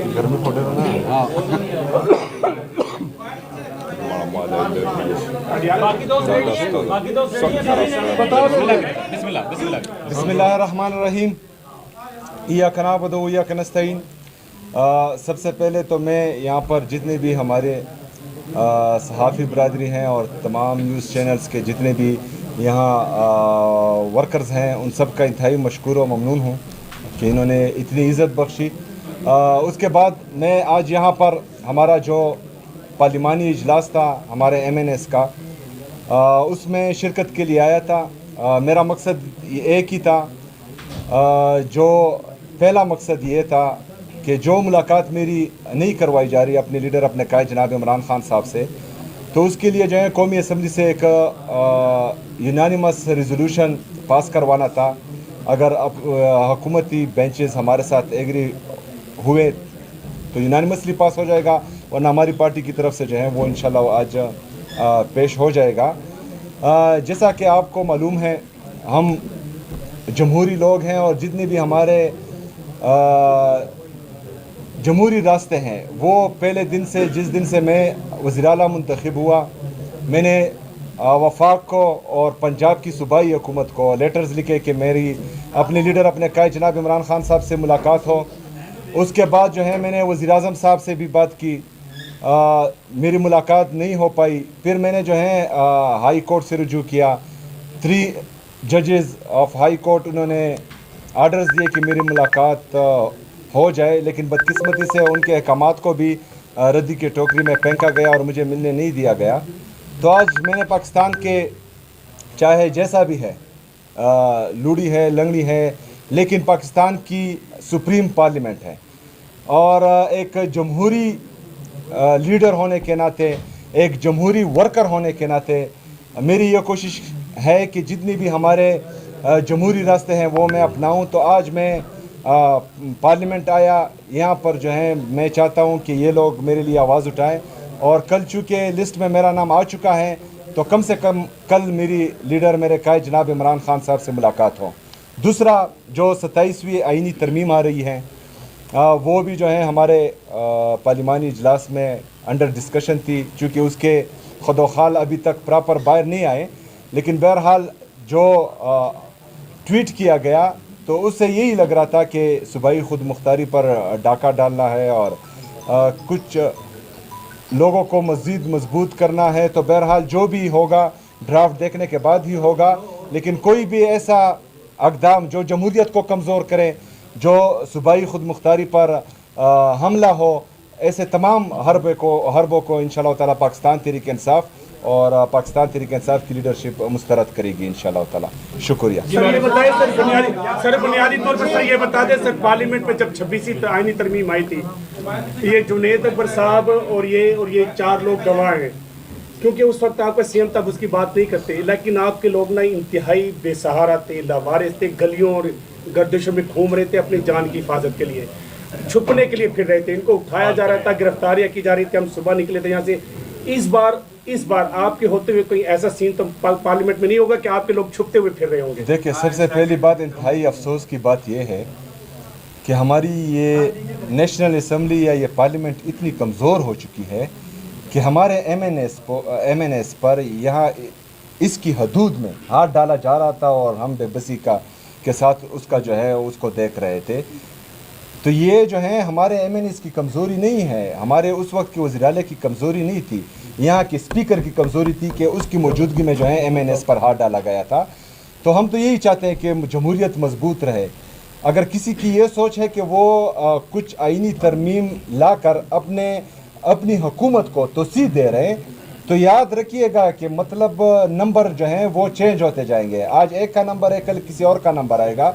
घर में फोटो ना बिस्मिल्लाहिर्रहमानिर्रहीम इय्याका नअबुदु व इय्याका नस्तईन। सबसे पहले तो मैं यहाँ पर जितने भी हमारे सहाफ़ी बरादरी हैं और तमाम न्यूज़ चैनल्स के जितने भी यहाँ वर्कर्स हैं उन सब का इंतहाई मशकूर और ममनून हूँ कि इन्होंने इतनी इज़्ज़त बख्शी। उसके बाद मैं आज यहाँ पर हमारा जो पार्लिमानी इजलास था हमारे MNS का, उसमें शिरकत के लिए आया था। मेरा मकसद एक ही था। जो पहला मकसद ये था कि जो मुलाकात मेरी नहीं करवाई जा रही अपने लीडर अपने कायद जनाब इमरान खान साहब से, तो उसके लिए जो है कौमी असम्बली से एक यूनानिमस रेजोल्यूशन पास करवाना था। अगर अब हुकूमती बेंचेस हमारे साथ एग्री हुए तो यूनानिमसली पास हो जाएगा, वरना हमारी पार्टी की तरफ से जो है वो इंशाल्लाह आज पेश हो जाएगा। जैसा कि आपको मालूम है हम जमहूरी लोग हैं और जितने भी हमारे जमहूरी रास्ते हैं वो पहले दिन से, जिस दिन से मैं वज़ीर आला मुंतखब हुआ, मैंने वफाक को और पंजाब की सूबाई हुकूमत को लेटर्स लिखे कि मेरी अपने लीडर अपने कायद जनाब इमरान खान साहब से मुलाकात हो। उसके बाद जो है मैंने वज़ीर आज़म साहब से भी बात की, मेरी मुलाकात नहीं हो पाई। फिर मैंने जो है हाई कोर्ट से रुजू किया। 3 जजेस ऑफ हाई कोर्ट उन्होंने आर्डर्स दिए कि मेरी मुलाकात हो जाए, लेकिन बदकिस्मती से उनके अहकामात को भी रद्दी के टोकरी में फेंका गया और मुझे मिलने नहीं दिया गया। तो आज मैंने पाकिस्तान के, चाहे जैसा भी है, लूड़ी है लंगड़ी है, लेकिन पाकिस्तान की सुप्रीम पार्लियामेंट है और एक जमहूरी लीडर होने के नाते, एक जमहूरी वर्कर होने के नाते मेरी ये कोशिश है कि जितनी भी हमारे जमहूरी रास्ते हैं वो मैं अपनाऊं। तो आज मैं पार्लियामेंट आया, यहाँ पर जो है मैं चाहता हूँ कि ये लोग मेरे लिए आवाज़ उठाएं और कल चूँकि लिस्ट में मेरा नाम आ चुका है तो कम से कम कल मेरी लीडर मेरे कायद जनाब इमरान खान साहब से मुलाकात हो। दूसरा, जो 27वीं आईनी तरमीम आ रही है वो भी जो है हमारे पार्लिमानी इजलास में अंडर डिस्कशन थी, चूँकि उसके खुदोखाल अभी तक प्रॉपर बाहर नहीं आए, लेकिन बहरहाल जो ट्वीट किया गया तो उससे यही लग रहा था कि सूबाई खुद मुख्तारी पर डाका डालना है और कुछ लोगों को मज़ीद मजबूत करना है। तो बहरहाल जो भी होगा ड्राफ्ट देखने के बाद ही होगा, लेकिन कोई भी ऐसा अक़दाम जो जमहूरियत को कमज़ोर करे, जो सूबाई खुद मुख्तारी पर हमला हो, ऐसे तमाम हरबों को इंशाअल्लाह ताला पाकिस्तान तहरीक इंसाफ और पाकिस्तान तहरीक इंसाफ की लीडरशिप मुस्तरद करेगी इंशाअल्लाह ताला। शुक्रिया। सर ये बताइए, सर बुनियादी तौर पर सर ये बता दें, सर पार्लियामेंट में जब 26वीं आईनी तरमीम आई थी, ये जुनेद अकबर साहब और ये 4 लोग गवाह हैं, क्योंकि उस वक्त आपका CM तब उसकी बात नहीं करते, लेकिन आपके लोग ना इंतहाई बेसहारा थे, लावारिस थे, गलियों और गर्दिशों में घूम रहे थे अपनी जान की हिफाजत के लिए, छुपने के लिए फिर रहे थे, इनको उठाया जा रहा था, गिरफ्तारियां की जा रही थी। हम सुबह निकले थे यहाँ से। इस बार आपके होते हुए कोई ऐसा सीन तो पार्लियामेंट में नहीं होगा कि आपके लोग छुपते हुए फिर रहे होंगे? देखिए, सबसे पहली बात, इंतहाई अफसोस की बात यह है कि हमारी ये नेशनल असम्बली या ये पार्लियामेंट इतनी कमज़ोर हो चुकी है कि हमारे MNS पर यहाँ इसकी हदूद में हाथ डाला जा रहा था और हम बेबसी के साथ उसका जो है उसको देख रहे थे। तो ये जो है हमारे MNS की कमज़ोरी नहीं है, हमारे उस वक्त के वज़ीर आला की कमज़ोरी नहीं थी, यहाँ के स्पीकर की कमज़ोरी थी कि उसकी मौजूदगी में जो है MNS पर हाथ डाला गया था। तो हम तो यही चाहते हैं कि जमहूरियत मजबूत रहे। अगर किसी की ये सोच है कि वो कुछ आईनी तरमीम ला कर अपनी हुकूमत को तोसीह दे रहे हैं, तो याद रखिएगा कि मतलब नंबर जो हैं वो चेंज होते जाएंगे। आज एक का नंबर है, कल किसी और का नंबर आएगा,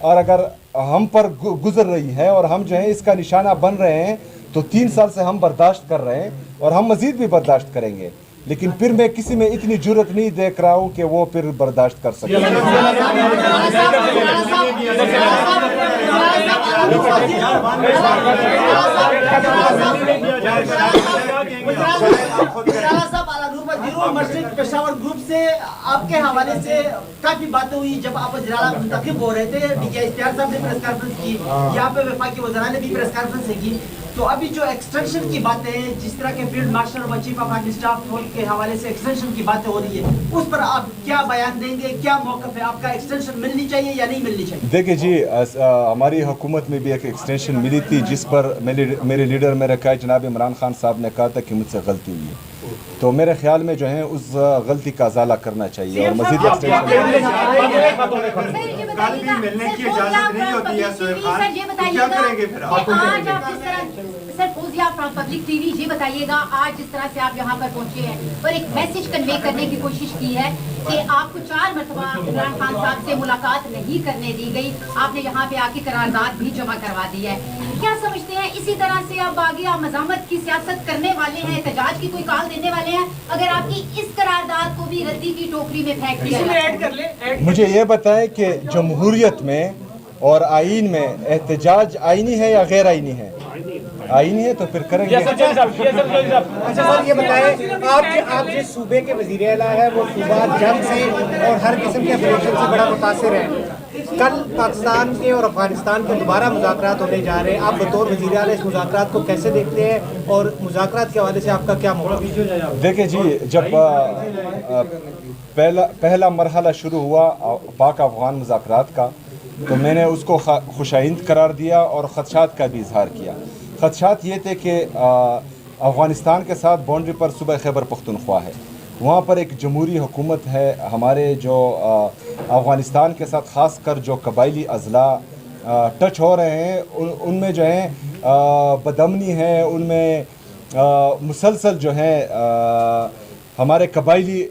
और अगर हम पर गुजर रही है और हम जो है इसका निशाना बन रहे हैं तो 3 साल से हम बर्दाश्त कर रहे हैं और हम मज़ीद भी बर्दाश्त करेंगे, लेकिन फिर मैं किसी में इतनी जुर्रत नहीं देख रहा हूँ कि वो फिर बर्दाश्त कर सके। بیرون مشرق پشاور گروپ سے آپ کے حوالے سے کافی باتیں ہوئی جب آپ وزیر اعلیٰ منتخب ہو رہے تھے. ڈی کے اشتیاق صاحب نے پریس کانفرنس کی, یہاں پہ وفاقی وزراء نے بھی پریس کانفرنس کی. تو ابھی جو ایکسٹینشن کی باتیں ہیں, جس طرح کے فیلڈ مارشل و چیف آف آرمی اسٹاف کے حوالے سے ایکسٹینشن کی باتیں ہو رہی ہے, اس پر آپ کیا بیان دیں گے؟ کیا موقف ہے آپ کا؟ ایکسٹینشن ملنی چاہیے یا نہیں ملنی چاہیے؟ دیکھیں جی, ہماری حکومت میں بھی ایک ایکسٹینشن ملی تھی جس پر میرے لیڈر میرے قائد جناب عمران خان صاحب نے کہا تھا کہ مجھ سے غلطی ہوئی ہے. تو میرے خیال میں جو ہے اس غلطی کا ازالہ کرنا چاہیے اور مزید ایکسٹینشن. کل بھی ملنے کی اجازت نہیں ہوتی ہے سہیل خان, کیا کریں گے پھر آپ؟ Sir Fauzia from public T V, یہ بتائیے گا آج جس طرح سے آپ یہاں پر پہنچے ہیں اور ایک میسج کنوے کرنے کی کوشش کی ہے کہ آپ کو 4 مرتبہ عمران خان صاحب سے ملاقات نہیں کرنے دی گئی, آپ نے یہاں پہ آ کے قرارداد بھی جمع کروا دی ہے. کیا سمجھتے ہیں اسی طرح سے آپ آگے مزاحمت کی سیاست کرنے والے ہیں, احتجاج کی کوئی کال دینے والے ہیں اگر آپ کی اس قرارداد کو بھی ردی کی ٹوکری میں پھینک دیا جائے؟ مجھے یہ بتائیں کہ جمہوریت میں اور آئین میں احتجاج آئینی ہے یا غیر آئینی ہے؟ آئینی ہے تو پھر کریں گے. اچھا سر یہ بتائیں, آپ جس صوبے کے وزیر اعلیٰ ہے وہ صوبہ جنگ سے اور ہر قسم کے آپریشن سے بڑا متاثر ہے. کل پاکستان کے اور افغانستان کے دوبارہ مذاکرات ہونے جا رہے ہیں, آپ بطور وزیر اعلیٰ اس مذاکرات کو کیسے دیکھتے ہیں اور مذاکرات کے حوالے سے آپ کا کیا موقف ہے؟ دیکھیں جی, جب پہلا مرحلہ شروع ہوا پاک افغان مذاکرات کا تو میں نے اس کو خوش آئند قرار دیا اور خدشات کا بھی اظہار کیا. خدشات یہ تھے کہ افغانستان کے ساتھ باؤنڈری پر صوبہ خیبر پختونخوا ہے, وہاں پر ایک جمہوری حکومت ہے. ہمارے جو افغانستان کے ساتھ خاص کر جو قبائلی اضلاع ٹچ ہو رہے ہیں ان میں جو ہیں بدامنی ہے, ان میں مسلسل جو ہے ہمارے قبائلی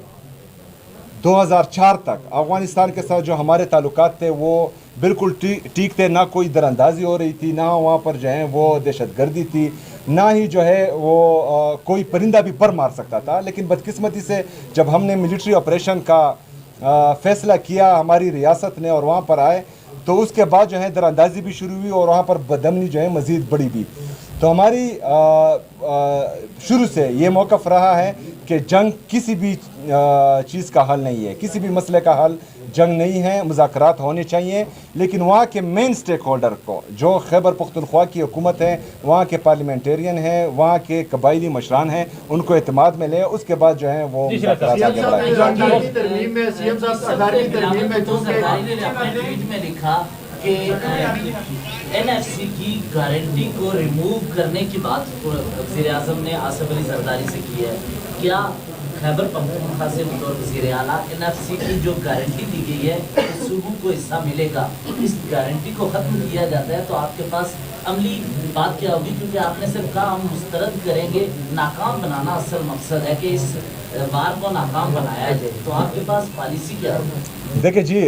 2004 تک افغانستان کے ساتھ جو ہمارے تعلقات تھے وہ بالکل ٹھیک تھے, نہ کوئی دراندازی ہو رہی تھی, نہ وہاں پر جو ہے وہ دہشت گردی تھی, نہ ہی جو ہے وہ کوئی پرندہ بھی پر مار سکتا تھا. لیکن بدقسمتی سے جب ہم نے ملٹری آپریشن کا فیصلہ کیا ہماری ریاست نے اور وہاں پر آئے تو اس کے بعد جو ہے دراندازی بھی شروع ہوئی اور وہاں پر بدامنی جو ہے مزید بڑی بھی. تو ہماری شروع سے یہ موقف رہا ہے کہ جنگ کسی بھی چیز کا حل نہیں ہے, کسی بھی مسئلے کا حل جنگ نہیں ہے. مذاکرات ہونے چاہیے لیکن وہاں کے مین سٹیک ہولڈر کو جو خیبر پختونخوا کی حکومت ہے, وہاں کے پارلیمنٹیرین ہیں, وہاں کے قبائلی مشران ہیں, ان کو اعتماد میں لے, اس کے بعد جو ہے وہ مذاکرات آگے بڑھائیں. ترمیم میں سی ایم صاحب 18ویں ترمیم میں ٹویٹ میں لکھا کہ این ایف سی کی گارنٹی کو ریموو کرنے کی بات وزیر اعظم نے آصف علی زرداری سے کی ہے. کیا خیبر پختونخوا سے بطور وزیر اعلیٰ این ایف سی کی جو گارنٹی دی گئی ہے اس صوبوں کو حصہ ملے گا, اس گارنٹی کو ختم کیا جاتا ہے تو آپ کے پاس عملی بات کیا ہوگی؟ کیونکہ آپ نے صرف کہا ہم مسترد کریں گے, ناکام بنانا اصل مقصد ہے کہ اس وار کو ناکام بنایا جائے, تو آپ کے پاس پالیسی کیا ہوگی؟ دیکھیں جی,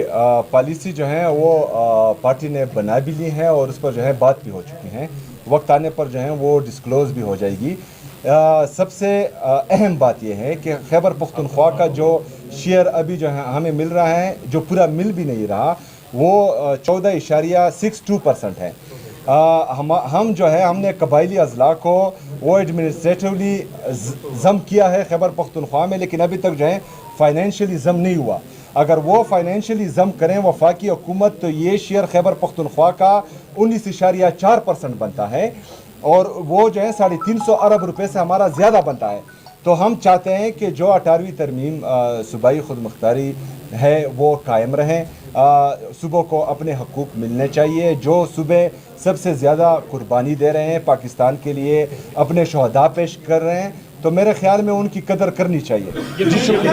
پالیسی جو ہے وہ پارٹی نے بنا بھی لی ہے اور اس پر جو ہے بات بھی ہو چکی ہیں, وقت آنے پر جو ہے وہ ڈسکلوز بھی ہو جائے گی. سب سے اہم بات یہ ہے کہ خیبر پختونخوا کا جو شیئر ابھی جو ہے ہمیں مل رہا ہے, جو پورا مل بھی نہیں رہا, وہ 14.62% ہے. ہم جو ہے ہم نے قبائلی اضلاع کو وہ ایڈمنسٹریٹولی ضم کیا ہے خیبر پختونخوا میں, لیکن ابھی تک جو ہے فائنینشلی ضم نہیں ہوا. اگر وہ فائنینشلی ضم کریں وفاقی حکومت تو یہ شیئر خیبر پختونخوا کا 19.4% بنتا ہے اور وہ جو ہے 350 ارب روپے سے ہمارا زیادہ بنتا ہے. تو ہم چاہتے ہیں کہ جو 18ویں ترمیم صوبائی خود مختاری ہے وہ قائم رہیں, صوبوں کو اپنے حقوق ملنے چاہیے. جو صوبے سب سے زیادہ قربانی دے رہے ہیں پاکستان کے لیے, اپنے شہداء پیش کر رہے ہیں, تو میرے خیال میں ان کی قدر کرنی چاہیے. شکریہ.